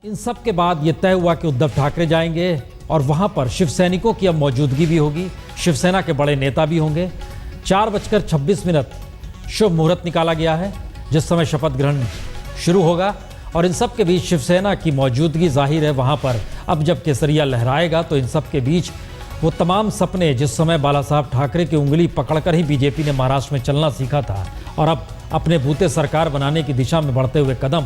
इन सब के बाद ये तय हुआ कि उद्धव ठाकरे जाएंगे और वहां पर शिवसैनिकों की अब मौजूदगी भी होगी, शिवसेना के बड़े नेता भी होंगे। 4:26 शुभ मुहूर्त निकाला गया है जिस समय शपथ ग्रहण शुरू होगा और इन सब के बीच शिवसेना की मौजूदगी जाहिर है वहां पर। अब जब केसरिया लहराएगा तो इन सब के बीच वो तमाम सपने जिस समय बाला साहब ठाकरे की उंगली पकड़कर ही बीजेपी ने महाराष्ट्र में चलना सीखा था और अब अपने बूते सरकार बनाने की दिशा में बढ़ते हुए कदम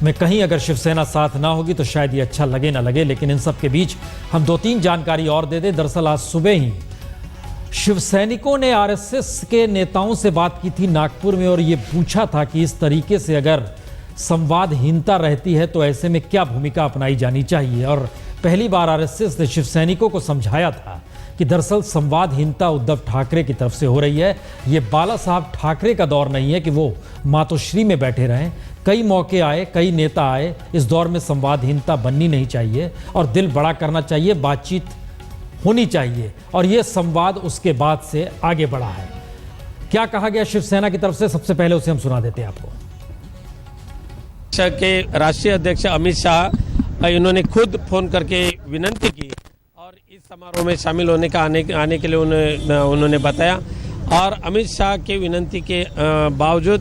में कहीं अगर शिवसेना साथ ना होगी तो शायद ये अच्छा लगे ना लगे। लेकिन इन सब के बीच हम 2-3 जानकारी और दे दें। दरअसल आज सुबह ही शिवसैनिकों ने आरएसएस के नेताओं से बात की थी नागपुर में और ये पूछा था कि इस तरीके से अगर संवादहीनता रहती है तो ऐसे में क्या भूमिका अपनाई जानी चाहिए। और पहली बार आरएसएस ने शिवसैनिकों को समझाया था कि दरअसल संवादहीनता उद्धव ठाकरे की तरफ से हो रही है। ये बाला साहब ठाकरे का दौर नहीं है कि वो मातोश्री में बैठे रहें। कई मौके आए, कई नेता आए, इस दौर में संवादहीनता बननी नहीं चाहिए और दिल बड़ा करना चाहिए, बातचीत होनी चाहिए और ये संवाद उसके बाद से आगे बढ़ा है। क्या कहा गया शिवसेना की तरफ से, सबसे पहले उसे हम सुना देते हैं आपको। के राष्ट्रीय अध्यक्ष अमित शाह इन्होंने खुद फोन करके विनंती की और इस समारोह में शामिल होने का आने के लिए उन्होंने बताया और अमित शाह के विनंती के बावजूद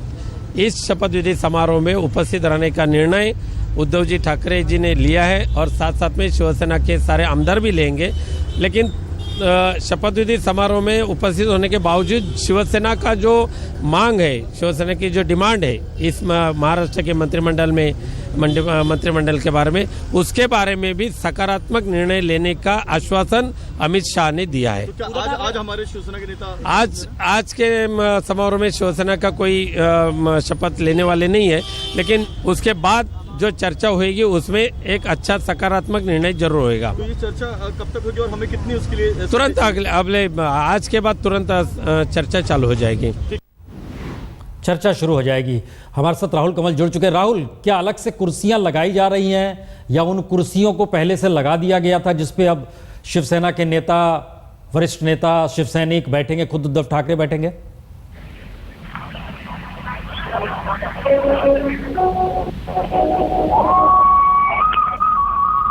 इस शपथ विधि समारोह में उपस्थित रहने का निर्णय उद्धव जी ठाकरे जी ने लिया है और साथ साथ में शिवसेना के सारे आमदार भी लेंगे। लेकिन शपथ विधि समारोह में उपस्थित होने के बावजूद शिवसेना का जो मांग है, शिवसेना की जो डिमांड है इस महाराष्ट्र के मंत्रिमंडल के बारे में, उसके बारे में भी सकारात्मक निर्णय लेने का आश्वासन अमित शाह ने दिया है। तो क्या आज हमारे शिवसेना के नेता आज के समारोह में शिवसेना का कोई शपथ लेने वाले नहीं है, लेकिन उसके बाद जो चर्चा होगी उसमें एक अच्छा सकारात्मक निर्णय जरूर होगा। तो ये चर्चा कब तक होगी और हमें कितनी उसके लिए तुरंत अगले आज के बाद तुरंत चर्चा चालू हो जाएगी, चर्चा शुरू हो जाएगी। हमारे साथ राहुल कमल जुड़ चुके हैं। राहुल, क्या अलग से कुर्सियां लगाई जा रही हैं या उन कुर्सियों को पहले से लगा दिया गया था जिसपे अब शिवसेना के नेता, वरिष्ठ नेता, शिव सैनिक बैठेंगे, खुद उद्धव ठाकरे बैठेंगे?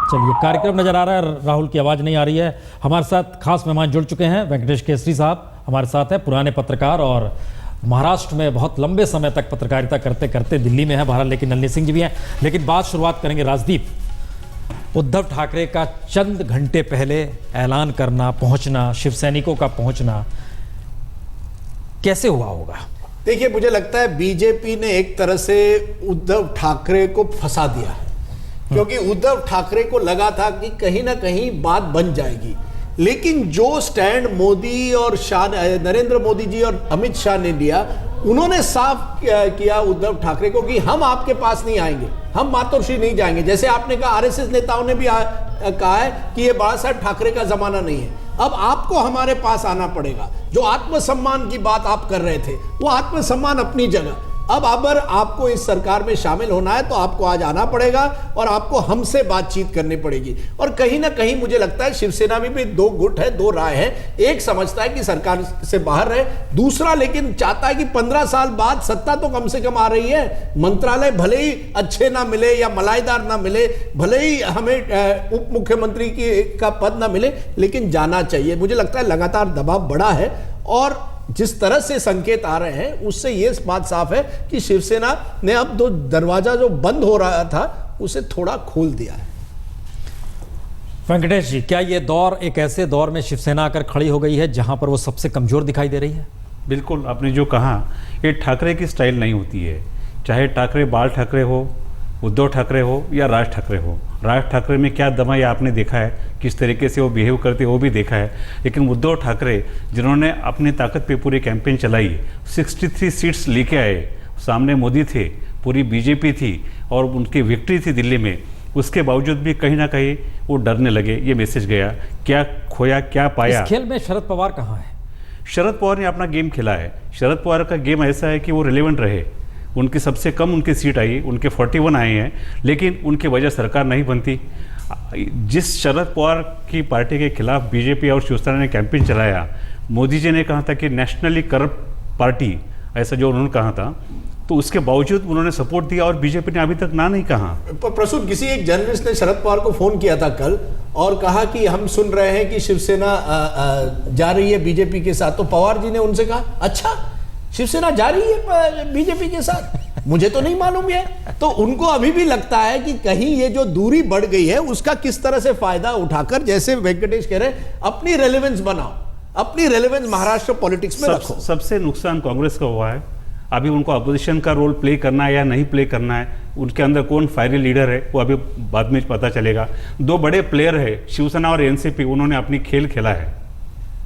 चलिए, कार्यक्रम नजर आ रहा है, राहुल की आवाज नहीं आ रही है। हमारे साथ खास मेहमान जुड़ चुके हैं। वेंकटेश केसरी साहब हमारे साथ हैं, पुराने पत्रकार और महाराष्ट्र में बहुत लंबे समय तक पत्रकारिता करते करते दिल्ली में है भारत, लेकिन नलिनी सिंह जी भी हैं। लेकिन बात शुरुआत करेंगे राजदीप, उद्धव ठाकरे का चंद घंटे पहले ऐलान करना, पहुंचना, शिवसैनिकों का पहुंचना कैसे हुआ होगा? देखिए, मुझे लगता है बीजेपी ने एक तरह से उद्धव ठाकरे को फंसा दिया है, क्योंकि उद्धव ठाकरे को लगा था कि कहीं ना कहीं बात बन जाएगी। लेकिन जो स्टैंड मोदी और नरेंद्र मोदी जी और अमित शाह ने लिया, उन्होंने साफ किया उद्धव ठाकरे को कि हम आपके पास नहीं आएंगे, हम मातोश्री नहीं जाएंगे। जैसे आपने कहा, आरएसएस नेताओं ने भी कहा है कि ये बाला साहब ठाकरे का जमाना नहीं है, अब आपको हमारे पास आना पड़ेगा। जो आत्मसम्मान की बात आप कर रहे थे, वो आत्मसम्मान अपनी जगह, अब अगर आपको इस सरकार में शामिल होना है तो आपको आज आना पड़ेगा और आपको हमसे बातचीत करनी पड़ेगी। और कहीं ना कहीं मुझे लगता है शिवसेना में भी दो गुट है, दो राय है। एक समझता है कि सरकार से बाहर रहे, दूसरा लेकिन चाहता है कि 15 साल बाद सत्ता तो कम से कम आ रही है, मंत्रालय भले ही अच्छे ना मिले या मलाईदार ना मिले, भले ही हमें उप मुख्यमंत्री का पद ना मिले, लेकिन जाना चाहिए। मुझे लगता है लगातार दबाव बढ़ा है और जिस तरह से संकेत आ रहे हैं उससे यह बात साफ है कि शिवसेना ने अब दो दरवाजा जो बंद हो रहा था उसे थोड़ा खोल दिया है। वेंकटेश जी, क्या ये दौर एक ऐसे दौर में शिवसेना आकर खड़ी हो गई है जहां पर वो सबसे कमजोर दिखाई दे रही है? बिल्कुल, आपने जो कहा, ये ठाकरे की स्टाइल नहीं होती है। चाहे ठाकरे बाल ठाकरे हो, उद्धव ठाकरे हो या राज ठाकरे हो। राज ठाकरे में क्या दम है आपने देखा है, किस तरीके से वो बिहेव करते वो भी देखा है। लेकिन उद्धव ठाकरे जिन्होंने अपनी ताकत पे पूरी कैंपेन चलाई, 63 सीट्स लेके आए, सामने मोदी थे, पूरी बीजेपी थी और उनकी विक्ट्री थी दिल्ली में, उसके बावजूद भी कहीं ना कहीं वो डरने लगे। ये मैसेज गया, क्या खोया क्या पाया। इस खेल में शरद पवार कहाँ है? शरद पवार ने अपना गेम खेला है। शरद पवार का गेम ऐसा है कि वो रिलेवेंट रहे। उनकी सबसे कम उनकी सीट आई, उनके 41 आए हैं, लेकिन उनकी वजह सरकार नहीं बनती। जिस शरद पवार की पार्टी के खिलाफ बीजेपी और शिवसेना ने कैंपेन चलाया, मोदी जी ने कहा था कि नेशनली करप्ट पार्टी, ऐसा जो उन्होंने कहा था, तो उसके बावजूद उन्होंने सपोर्ट दिया और बीजेपी ने अभी तक ना नहीं कहा। प्रसूत, किसी एक जर्नलिस्ट ने शरद पवार को फोन किया था कल और कहा कि हम सुन रहे हैं कि शिवसेना जा रही है बीजेपी के साथ, तो पवार जी ने उनसे कहा अच्छा शिवसेना जा रही है बीजेपी के साथ, मुझे तो नहीं मालूम है। तो उनको अभी भी लगता है कि कहीं ये जो दूरी बढ़ गई है उसका किस तरह से फायदा उठाकर, जैसे वेंकटेश कह रहे हैं, अपनी रेलेवेंस बनाओ, अपनी रेलेवेंस महाराष्ट्र पॉलिटिक्स में रखो। सबसे नुकसान कांग्रेस का हुआ है। अभी उनको अपोजिशन का रोल प्ले करना है या नहीं प्ले करना है, उनके अंदर कौन फायरी लीडर है वो अभी बाद में पता चलेगा। दो बड़े प्लेयर है शिवसेना और एनसीपी, उन्होंने अपनी खेल खेला है।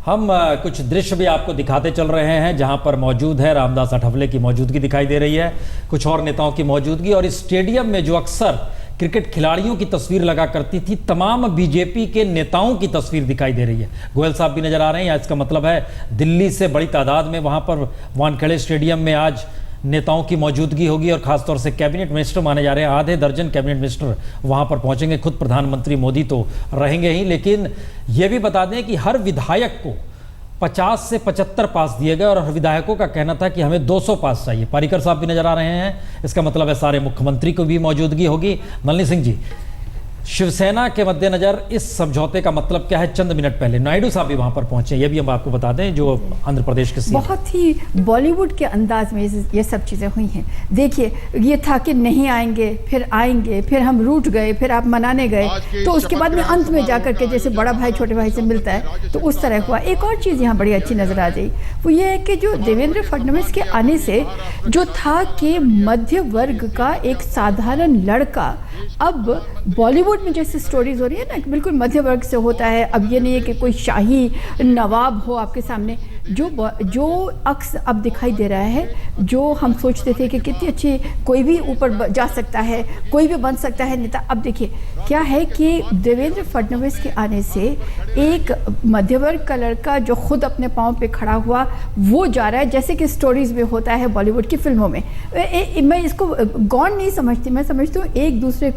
हम कुछ दृश्य भी आपको दिखाते चल रहे हैं जहां पर मौजूद है रामदास अठावले की मौजूदगी दिखाई दे रही है, कुछ और नेताओं की मौजूदगी, और इस स्टेडियम में जो अक्सर क्रिकेट खिलाड़ियों की तस्वीर लगा करती थी तमाम बीजेपी के नेताओं की तस्वीर दिखाई दे रही है। गोयल साहब भी नजर आ रहे हैं। इसका मतलब है दिल्ली से बड़ी तादाद में वहां पर वानखेड़े स्टेडियम में आज नेताओं की मौजूदगी होगी और खासतौर से कैबिनेट मिनिस्टर माने जा रहे हैं, आधे दर्जन कैबिनेट मिनिस्टर वहां पर पहुंचेंगे। खुद प्रधानमंत्री मोदी तो रहेंगे ही, लेकिन यह भी बता दें कि हर विधायक को 50 से 75 पास दिए गए और हर विधायकों का कहना था कि हमें 200 पास चाहिए। पारीकर साहब भी नजर आ रहे हैं। इसका मतलब है सारे मुख्यमंत्री को भी मौजूदगी होगी। नलिनी सिंह जी, शिवसेना के मद्देनजर इस समझौते का मतलब क्या है? चंद मिनट पहले नायडू साहब भी वहां पर पहुंचे, ये भी हम आपको बता दें, जो आंध्र प्रदेश के सीएम। बहुत ही बॉलीवुड के अंदाज में ये सब चीज़ें हुई हैं। देखिए, ये था कि नहीं आएंगे, फिर हम रूठ गए, फिर आप मनाने गए, तो उसके बाद में अंत में जाकर के जैसे बड़ा भाई छोटे भाई से मिलता है, तो उस तरह हुआ। एक और चीज़ यहाँ बड़ी अच्छी नजर आ गई, वो ये है कि जो देवेंद्र फडणवीस के आने से जो था कि मध्य वर्ग का एक साधारण लड़का अब बॉलीवुड में जैसे स्टोरीज हो रही है ना, बिल्कुल मध्य वर्ग से होता है। अब ये नहीं है कि कोई शाही नवाब हो आपके सामने, जो अक्स अब दिखाई दे रहा है, जो हम सोचते थे कि कितनी अच्छी, कोई भी ऊपर जा सकता है, कोई भी बन सकता है नेता। अब देखिए क्या है कि देवेंद्र फडणवीस के आने से एक मध्य वर्ग का लड़का जो खुद अपने पाँव पे खड़ा हुआ वो जा रहा है, जैसे कि स्टोरीज में होता है बॉलीवुड की फिल्मों में। मैं इसको गौण नहीं समझती, मैं समझती हूँ एक दूसरे को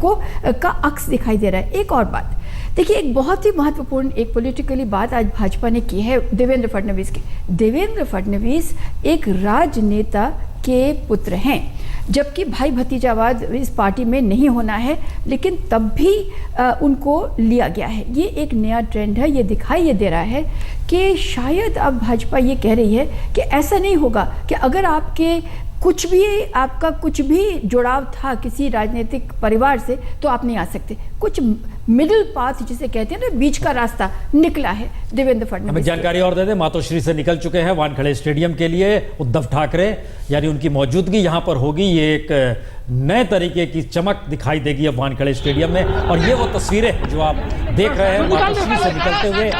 का अक्स दिखाई दे रहा है। एक और बात देखिए, एक बहुत ही महत्वपूर्ण एक पॉलिटिकली बात आज भाजपा ने की है देवेंद्र फडणवीस की। देवेंद्र फडणवीस एक राजनेता के पुत्र हैं, जबकि भाई भतीजावाद इस पार्टी में नहीं होना है, लेकिन तब भी उनको लिया गया है। ये एक नया ट्रेंड है, ये दिखाई ये दे रहा है कि शायद अब भाजपा ये कह रही है कि ऐसा नहीं होगा कि अगर आपका कुछ भी जुड़ाव था किसी राजनीतिक परिवार से तो आप नहीं आ सकते। कुछ मिडिल पाथ जिसे कहते हैं ना, बीच का रास्ता निकला है देवेंद्र फडणवीस। हमें जानकारी और दे दें, मातोश्री से निकल चुके हैं वानखेड़े स्टेडियम के लिए उद्धव ठाकरे, यानी उनकी मौजूदगी यहां पर होगी। ये एक नए तरीके की चमक दिखाई देगी अब वानखेड़े स्टेडियम में। और ये वो तस्वीरें जो आप देख रहे हैं, मातोश्री से निकलते हुए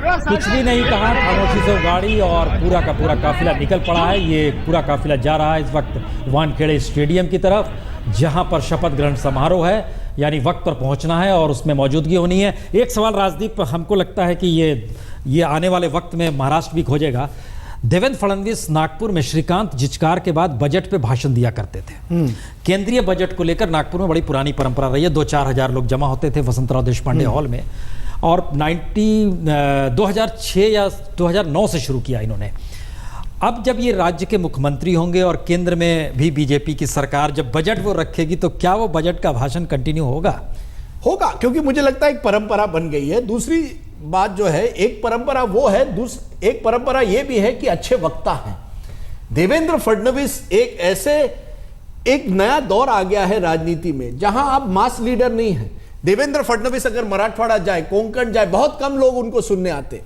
कुछ भी नहीं कहा, खामोशी से गाड़ी और पूरा का पूरा काफिला निकल पड़ा है। ये पूरा काफिला जा रहा है इस वक्त वानखेड़े स्टेडियम की तरफ, जहां पर शपथ ग्रहण समारोह है, यानी वक्त पर पहुंचना है और उसमें मौजूदगी होनी है। एक सवाल राजदीप, हमको लगता है कि ये आने वाले वक्त में महाराष्ट्र भी खोजेगा। देवेंद्र फडणवीस नागपुर में श्रीकांत जिचकार के बाद बजट पे भाषण दिया करते थे। केंद्रीय बजट को लेकर नागपुर में बड़ी पुरानी परंपरा रही है। 2-4 हजार लोग जमा होते थे वसंतराव देशपांडे हॉल में, और 2006 या 2009 से शुरू किया इन्होंने। अब जब ये राज्य के मुख्यमंत्री होंगे और केंद्र में भी बीजेपी की सरकार जब बजट वो रखेगी, तो क्या वो बजट का भाषण कंटिन्यू होगा? क्योंकि मुझे लगता है एक परंपरा बन गई है। दूसरी बात जो है, एक परंपरा वो है, एक परंपरा ये भी है कि अच्छे वक्ता हैं। देवेंद्र फडणवीस एक नया दौर आ गया है राजनीति में, जहां अब मास लीडर नहीं है। देवेंद्र फडणवीस अगर मराठवाड़ा जाए, कोंकण जाए, बहुत कम लोग उनको सुनने आते,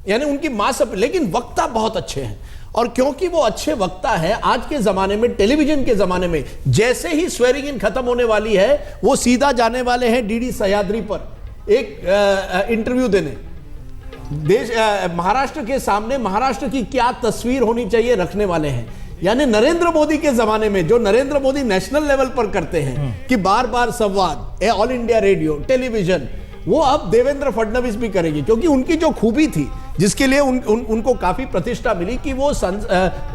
यानी उनकी मास, लेकिन वक्ता बहुत अच्छे हैं। और क्योंकि वो अच्छे वक्ता है, आज के जमाने में, टेलीविजन के जमाने में, जैसे ही स्वेरिंग इन खत्म होने वाली है, वो सीधा जाने वाले हैं डीडी सह्याद्री पर एक इंटरव्यू देने। महाराष्ट्र के सामने महाराष्ट्र की क्या तस्वीर होनी चाहिए रखने वाले हैं। यानी नरेंद्र मोदी के जमाने में जो नरेंद्र मोदी नेशनल लेवल पर करते हैं कि बार बार संवाद, ऑल इंडिया रेडियो, टेलीविजन, वो अब देवेंद्र फडणवीस भी करेंगे। क्योंकि उनकी जो खूबी थी, जिसके लिए उनको काफी प्रतिष्ठा मिली, कि वो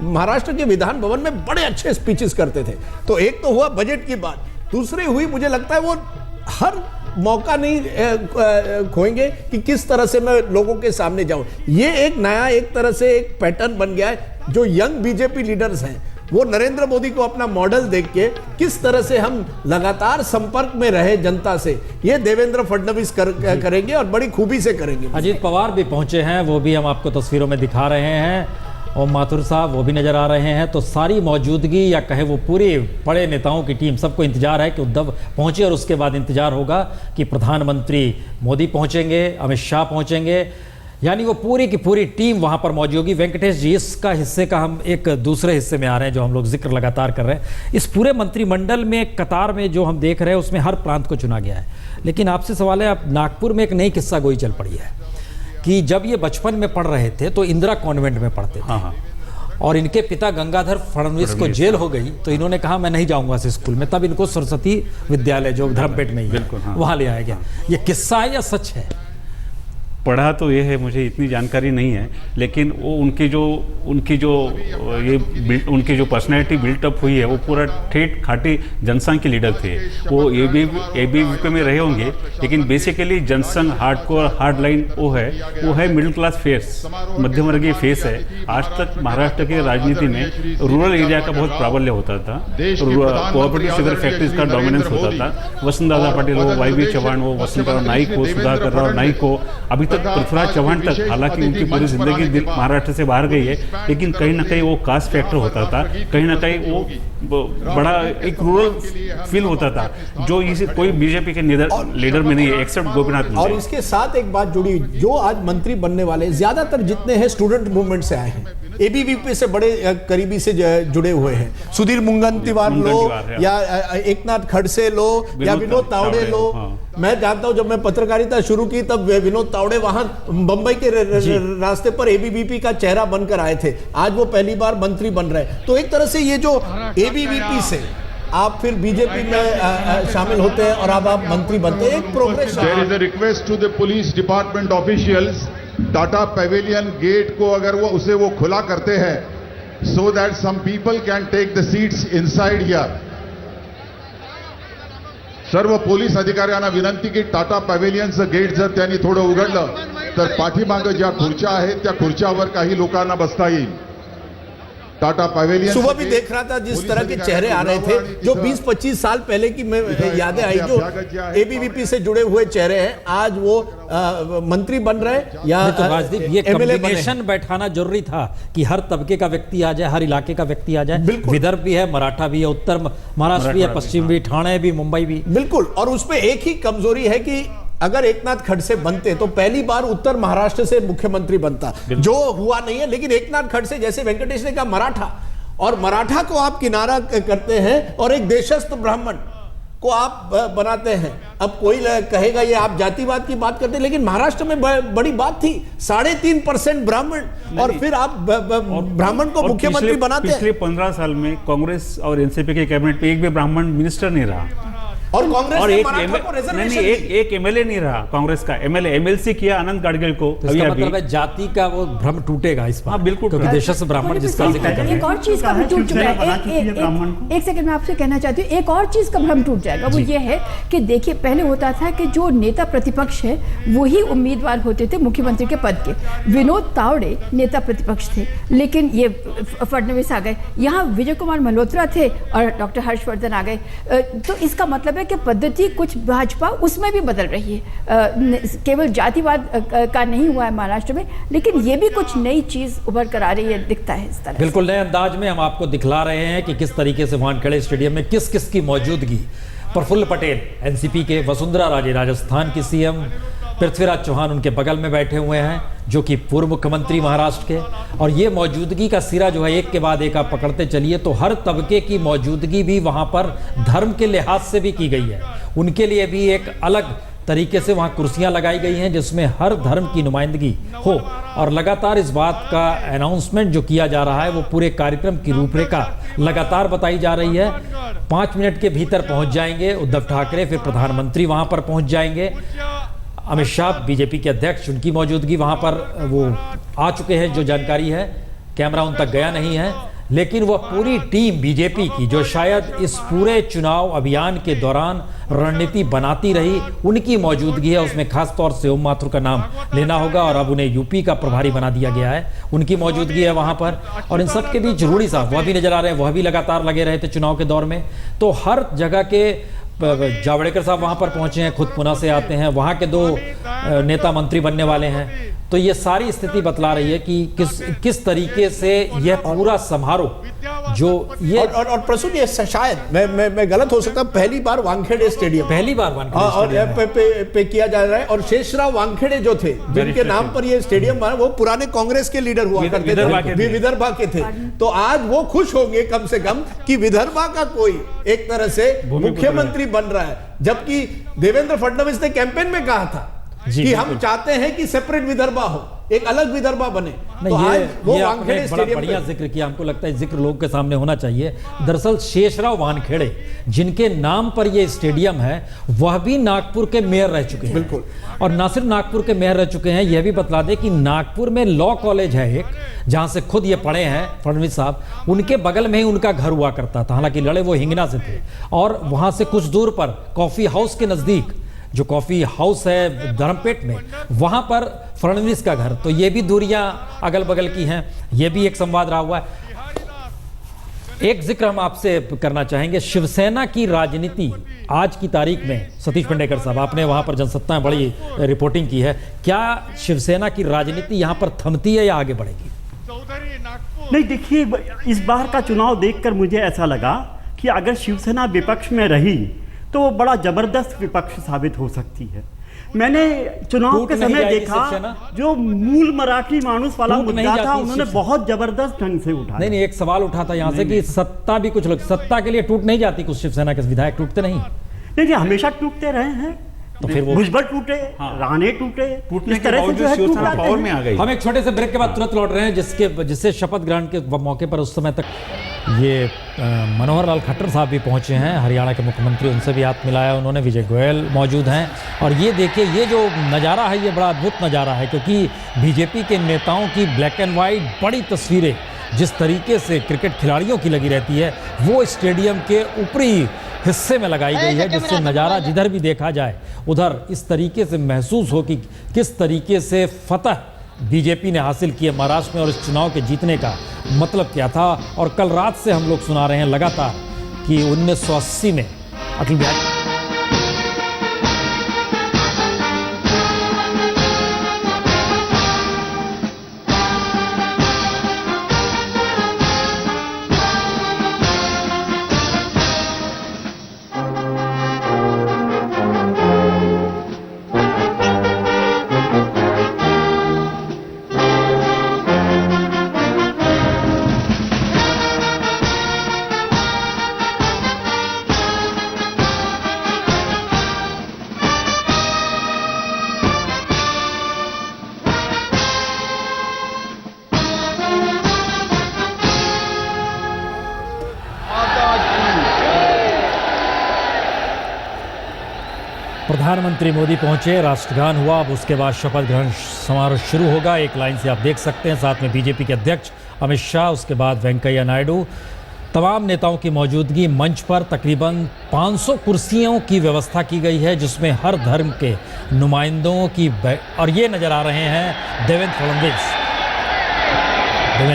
महाराष्ट्र के विधान भवन में बड़े अच्छे स्पीचेस करते थे। तो एक तो हुआ बजट की बात, दूसरी हुई, मुझे लगता है वो हर मौका नहीं खोएंगे कि किस तरह से मैं लोगों के सामने जाऊं। ये एक नया, एक तरह से एक पैटर्न बन गया है। जो यंग बीजेपी लीडर्स हैं वो नरेंद्र मोदी को अपना मॉडल देख के किस तरह से हम लगातार संपर्क में रहे जनता से, ये देवेंद्र फडणवीस करेंगे और बड़ी खूबी से करेंगे। अजीत पवार भी पहुंचे हैं, वो भी हम आपको तस्वीरों में दिखा रहे हैं, और माथुर साहब वो भी नजर आ रहे हैं। तो सारी मौजूदगी या कहे वो पूरे बड़े नेताओं की टीम, सबको इंतजार है कि उद्धव पहुंचे, और उसके बाद इंतजार होगा कि प्रधानमंत्री मोदी पहुंचेंगे, अमित शाह पहुंचेंगे, यानी वो पूरी की पूरी टीम वहां पर मौजूद होगी। वेंकटेश जी, इसका हिस्से का हम एक दूसरे हिस्से में आ रहे हैं जो हम लोग जिक्र लगातार कर रहे हैं। इस पूरे मंत्रिमंडल में कतार में जो हम देख रहे हैं उसमें हर प्रांत को चुना गया है, लेकिन आपसे सवाल है, अब नागपुर में एक नई किस्सा गोई चल पड़ी है कि जब ये बचपन में पढ़ रहे थे तो इंदिरा कॉन्वेंट में पढ़ते थे। हाँ। और इनके पिता गंगाधर फडणवीस को जेल हो गई तो इन्होंने कहा मैं नहीं जाऊंगा इस स्कूल में, तब इनको सरस्वती विद्यालय जो धर्मपेट में ही है वहां ले आया गया। ये किस्सा है या सच है? पढ़ा तो ये है, मुझे इतनी जानकारी नहीं है, लेकिन वो उनकी जो पर्सनैलिटी बिल्टअप हुई है वो पूरा ठेठ खाटी जनसंघ के लीडर थे। वो एबीवीपी में रहे होंगे, लेकिन बेसिकली जनसंघ हार्ड लाइन वो है मिडिल क्लास फेस, मध्यम वर्गीय फेस है। आज तक महाराष्ट्र के राजनीति में रूरल एरिया का बहुत प्राबल्य होता था, कोऑपरेटिव शुगर फैक्ट्रीज का डोमिनेंस होता था। वसुंधरा पाटिल हो, वाई चौहान हो, वसंतराव नाइक हो, सुधाकर राव नाइक हो, अभी तक पृथ्वीराज चौहान तक, हालांकि उनकी पूरी जिंदगी महाराष्ट्र से बाहर गई है, लेकिन कहीं ना कहीं वो कास्ट फैक्टर होता था, कहीं ना कहीं वो बड़ा एक रूरल फील होता था, जो इसे कोई बीजेपी के लीडर में नहीं है एक्सेप्ट गोपीनाथ। और इसके साथ एक बात जुड़ी, जो आज मंत्री बनने वाले ज्यादातर जितने हैं स्टूडेंट मूवमेंट से आए हैं, एबीवीपी से बड़े करीबी से जुड़े हुए हैं। सुधीर मुनगंटीवार लो या एकनाथ खड़से लो या विनोद तावड़े लो। मैं जानता हूं जब मैं पत्रकारिता शुरू की तब विनोद तावड़े वहां बंबई के रास्ते पर एबीवीपी का चेहरा बनकर आए थे, आज वो पहली बार मंत्री बन रहे हैं। तो एक तरह से ये जो एबीवीपी से आप फिर बीजेपी में शामिल होते हैं और अब आप मंत्री बनते हैं, एक progress. There is a request to the police department officials, Tata pavilion gate को अगर वो खुला करते हैं so that some people can take the seats inside here. सर्व पोलीस अधिकाऱ्यांना विनंती की टाटा पॅव्हेलियनचं गेट जर त्यांनी थोडं उघडलं तर पाठीमागे ज्या खुर्च्या आहेत त्या खुर्च्यावर काही लोकांना बसता येईल। टाटा पैवेलियन सुबह भी देख रहा था जिस तरह के चेहरे आ रहे थे, जो 20-25 साल पहले की मैं यादें आई, जो एबीवीपी से जुड़े हुए चेहरे हैं, आज वो मंत्री बन रहे या तो राजदीप, ये कॉम्बिनेशन बैठाना जरूरी था कि हर तबके का व्यक्ति आ जाए, हर इलाके का व्यक्ति आ जाए। विदर्भ भी है, मराठा भी है, उत्तर महाराष्ट्र भी है, पश्चिम भी, ठाणे भी, मुंबई भी। बिल्कुल। और उसमें एक ही कमजोरी है कि अगर एकनाथ खड़से बनते तो पहली बार उत्तर महाराष्ट्र से मुख्यमंत्री बनता, जो हुआ नहीं है। लेकिन एकनाथ खड़से, जैसे वेंकटेश ने कहा, मराठा, और मराठा को आप किनारा करते हैं और एक देशस्थ ब्राह्मण को आप बनाते हैं। अब कोई कहेगा ये आप जातिवाद की बात करते हैं, लेकिन महाराष्ट्र में बड़ी बात थी 3.5% ब्राह्मण, और फिर आप ब्राह्मण को मुख्यमंत्री बनाते हैं। पिछले 15 साल में कांग्रेस और एनसीपी के कैबिनेट में एक भी ब्राह्मण मिनिस्टर नहीं रहा, और कांग्रेस और ने एक एमएलए नहीं रहा कांग्रेस का। एमएलसी किया आनंद गाडगिल को। तो इसका मतलब है जाति का वो भ्रम टूटेगा इस बार। हाँ, बिल्कुल, क्योंकि देशस्थ ब्राह्मण जिसका जिक्र कर रहे हैं। एक और चीज का भ्रम टूट चुका है। एक सेकंड में आपसे कहना चाहती हूँ, एक और चीज का भ्रम टूट जाएगा। वो ये है कि देखिए, पहले होता था कि जो नेता प्रतिपक्ष है वही उम्मीदवार होते थे मुख्यमंत्री के पद के। विनोद तावड़े नेता प्रतिपक्ष थे, लेकिन ये फडणवीस आ गए, यहाँ विजय कुमार मल्होत्रा थे और डॉक्टर हर्षवर्धन आ गए। तो इसका मतलब है कि पद्धति कुछ भाजपा उसमें भी बदल रही है, केवल जातिवाद का नहीं हुआ है महाराष्ट्र में, लेकिन ये भी कुछ नई चीज उभर कर आ रही है, दिखता है इस तरह। बिल्कुल नए अंदाज में हम आपको दिखला रहे हैं कि किस तरीके से वानखेड़े स्टेडियम में किस किस की मौजूदगी। प्रफुल्ल पटेल एनसीपी के, वसुंधरा राजे राजस्थान की सीएम, पृथ्वीराज चौहान उनके बगल में बैठे हुए हैं जो कि पूर्व मुख्यमंत्री महाराष्ट्र के। और ये मौजूदगी का सिरा जो है एक के बाद एक आप पकड़ते चलिए तो हर तबके की मौजूदगी भी वहाँ पर धर्म के लिहाज से भी की गई है। उनके लिए भी एक अलग तरीके से वहाँ कुर्सियाँ लगाई गई हैं जिसमें हर धर्म की नुमाइंदगी हो। और लगातार इस बात का अनाउंसमेंट जो किया जा रहा है वो पूरे कार्यक्रम की रूपरेखा लगातार बताई जा रही है। 5 मिनट के भीतर पहुँच जाएंगे उद्धव ठाकरे, फिर प्रधानमंत्री वहाँ पर पहुँच जाएंगे। अमित शाह बीजेपी के अध्यक्ष, उनकी मौजूदगी वहां पर वो आ चुके हैं, जो जानकारी है कैमरा उन तक गया नहीं है। लेकिन वह पूरी टीम बीजेपी की जो शायद इस पूरे चुनाव अभियान के दौरान रणनीति बनाती रही, उनकी मौजूदगी है। उसमें खास तौर से ओम माथुर का नाम लेना होगा और अब उन्हें यूपी का प्रभारी बना दिया गया है, उनकी मौजूदगी है वहां पर। और इन सब के बीच रूडी साहब वह भी नजर आ रहे हैं, वह भी लगातार लगे रहे थे चुनाव के दौर में। तो हर जगह के जावड़ेकर साहब वहां पर पहुंचे हैं, खुद पुणे से आते हैं, वहां के 2 नेता मंत्री बनने वाले हैं। तो ये सारी स्थिति बतला रही है कि किस तरीके से यह पूरा समारोह जो ये और प्रसून, ये शायद मैं गलत हो सकता, पहली बार वानखेड़े स्टेडियम पे किया जा रहा है। और शेषराव वानखेड़े जो थे, जिनके नाम पर ये स्टेडियम बना, वो पुराने कांग्रेस के लीडर हुआ करते थे, विदर्भा के थे। तो आज वो खुश होंगे कम से कम कि विदर्भा का कोई एक तरह से मुख्यमंत्री बन रहा है। जबकि देवेंद्र फडणवीस ने कैंपेन में कहा था कि हम चाहते हैं कि सेपरेट विदर्भा हो, एक अलग विदर्भा बने। नहीं, तो आज वो वानखेड़े स्टेडियम बढ़िया जिक्र किया, हमको लगता है जिक्र लोगों के सामने होना चाहिए। दरअसल शेषराव वानखेड़े जिनके नाम पर ये स्टेडियम है, वह भी नागपुर के मेयर रह चुके हैं। बिल्कुल। और न सिर्फ नागपुर के मेयर रह चुके हैं, यह भी बतला दें कि नागपुर में लॉ कॉलेज है एक, जहां से खुद ये पढ़े हैं फडणवीस साहब, उनके बगल में ही उनका घर हुआ करता था। हालांकि लड़े वो हिंगना से थे, और वहां से कुछ दूर पर कॉफी हाउस के नजदीक जो कॉफी हाउस है धर्मपेट में, वहां पर फडणवीस का घर। तो ये भी दूरियां अगल बगल की हैं, ये भी एक संवाद रहा हुआ है। एक जिक्र हम आपसे करना चाहेंगे, शिवसेना की राजनीति आज की तारीख में। सतीश पेंडेकर साहब, आपने वहां पर जनसत्ता में बड़ी रिपोर्टिंग की है, क्या शिवसेना की राजनीति यहां पर थमती है या आगे बढ़ेगी? नहीं, देखिए, इस बार का चुनाव देखकर मुझे ऐसा लगा कि अगर शिवसेना विपक्ष में रही तो वो बड़ा जबरदस्त विपक्ष साबित हो सकती है। मैंने चुनाव के समय देखा जो मूल मराठी मानुस वाला मुद्दा था, उन्होंने बहुत जबरदस्त ढंग से उठाया। नहीं, एक सवाल उठा था यहाँ से कि सत्ता भी कुछ लोग, सत्ता के लिए टूट नहीं जाती, कुछ शिवसेना के विधायक टूटते नहीं, हमेशा टूटते रहे हैं। तो फिर वो भुजबल टूटे, राणे टूटे, इस तरह से जो है शिवसेना पावर में आ गई। हम एक छोटे से ब्रेक के बाद तुरंत लौट रहे हैं, जिससे शपथ ग्रहण के मौके पर उस समय तक ये मनोहर लाल खट्टर साहब भी पहुंचे हैं, हरियाणा के मुख्यमंत्री, उनसे भी हाथ मिलाया उन्होंने। विजय गोयल मौजूद हैं। और ये देखिए, ये जो नज़ारा है, ये बड़ा अद्भुत नज़ारा है, क्योंकि बीजेपी के नेताओं की ब्लैक एंड वाइट बड़ी तस्वीरें जिस तरीके से क्रिकेट खिलाड़ियों की लगी रहती है, वो स्टेडियम के ऊपरी हिस्से में लगाई गई है, जिससे नज़ारा जिधर भी देखा जाए उधर इस तरीके से महसूस हो कि किस तरीके से फतह बीजेपी ने हासिल किया महाराष्ट्र में, और इस चुनाव के जीतने का मतलब क्या था। और कल रात से हम लोग सुना रहे हैं लगातार कि 1980 में अटल बिहारी प्रधानमंत्री मोदी पहुंचे, राष्ट्रगान हुआ। अब उसके बाद शपथ ग्रहण समारोह शुरू होगा। एक लाइन से आप देख सकते हैं, साथ में बीजेपी के अध्यक्ष अमित शाह, उसके बाद वेंकैया नायडू, तमाम नेताओं की मौजूदगी। मंच पर तकरीबन 500 कुर्सियों की व्यवस्था की गई है, जिसमें हर धर्म के नुमाइंदों की और ये नजर आ रहे हैं देवेंद्र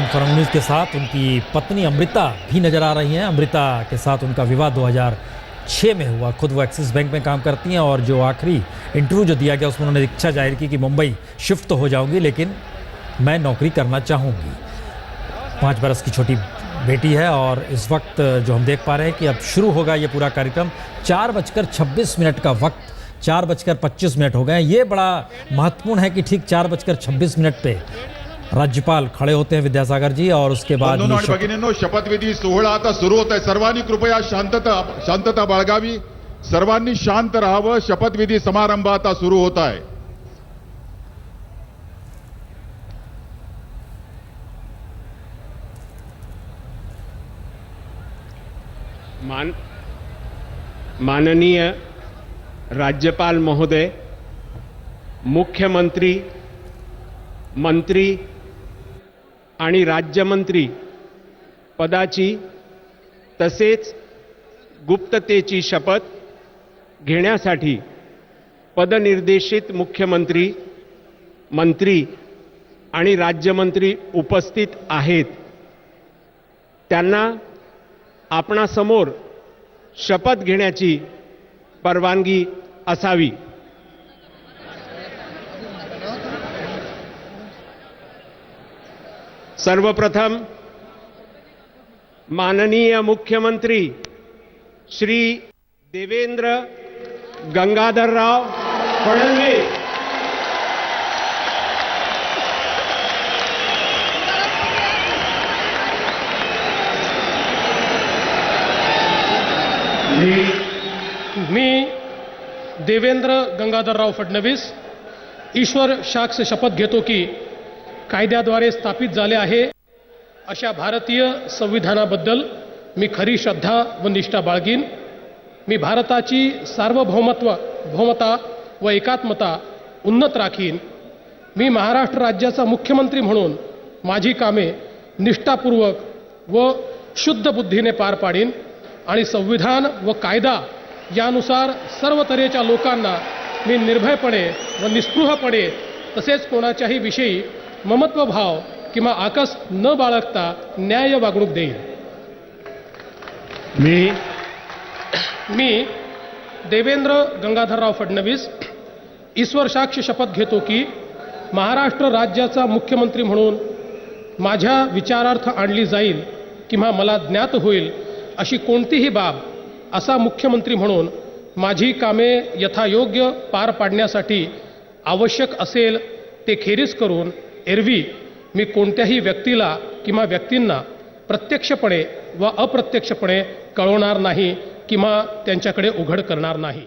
फडणवीस के साथ उनकी पत्नी अमृता भी नजर आ रही हैं। अमृता के साथ उनका विवाह 2006 में हुआ। खुद वो एक्सिस बैंक में काम करती हैं, और जो आखिरी इंटरव्यू जो दिया गया उसमें उन्होंने इच्छा जाहिर की कि मुंबई शिफ्ट तो हो जाऊंगी, लेकिन मैं नौकरी करना चाहूँगी। 5 बरस की छोटी बेटी है। और इस वक्त जो हम देख पा रहे हैं कि अब शुरू होगा ये पूरा कार्यक्रम। 4:26 का वक्त, 4:25 हो गए। ये बड़ा महत्वपूर्ण है कि ठीक 4:26 पे राज्यपाल खड़े होते हैं, विद्यासागर जी, और उसके बाद भगिनींनो, शपथविधी सोहळा आता सुरू होत आहे। सर्वांनी कृपया शांतता बाळगावी, सर्वांनी शांत राहावं। शपथविधी समारंभ आता सुरू होत आहे। माननीय राज्यपाल महोदय, मुख्यमंत्री, मंत्री आणि राज्यमंत्री पदाची तसेच गुप्ततेची शपथ घेण्यासाठी पदनिर्देशित मुख्यमंत्री, मंत्री आणि राज्यमंत्री उपस्थित आहेत. त्यांना आपणासमोर शपथ घेण्याची परवानगी असावी. सर्वप्रथम माननीय मुख्यमंत्री श्री देवेंद्र गंगाधरराव फडणवीस मी देवेंद्र गंगाधरराव फडणवीस ईश्वर साक्ष शपथ घेतो की कायद्याद्वारे स्थापित झाले आहे अशा भारतीय संविधानाबद्दल मी खरी श्रद्धा व निष्ठा बाळगीन. मी भारताची सार्वभौमता व एकात्मता उन्नत राखीन. मी महाराष्ट्र राज्याचा मुख्यमंत्री म्हणून माझी कामे निष्ठापूर्वक व शुद्ध बुद्धीने पार पाडीन आणि संविधान व कायदा यानुसार सर्व तऱ्हेच्या लोकांना मी निर्भयपणे व निस्पृहपणे तसेच कोणाच्याही विषयी ममत्वभाव किंवा आकस न बाळगता न्याय वागणूक देईन. मी देवेंद्र गंगाधरराव फडणवीस ईश्वर साक्ष शपथ घेतो की महाराष्ट्र राज्याचा मुख्यमंत्री म्हणून माझ्या विचारार्थ आणली जाईल किंवा मला ज्ञात होईल अशी कोणतीही बाब असा मुख्यमंत्री म्हणून माझी कामे यथायोग्य पार पाडण्यासाठी आवश्यक असेल ते खेरीज करून एरवी मी कोणत्याही व्यक्तीला किंवा व्यक्तींना प्रत्यक्षपणे व अप्रत्यक्षपणे कळवणार नाही किंवा त्यांच्याकडे उघड करणार नाही.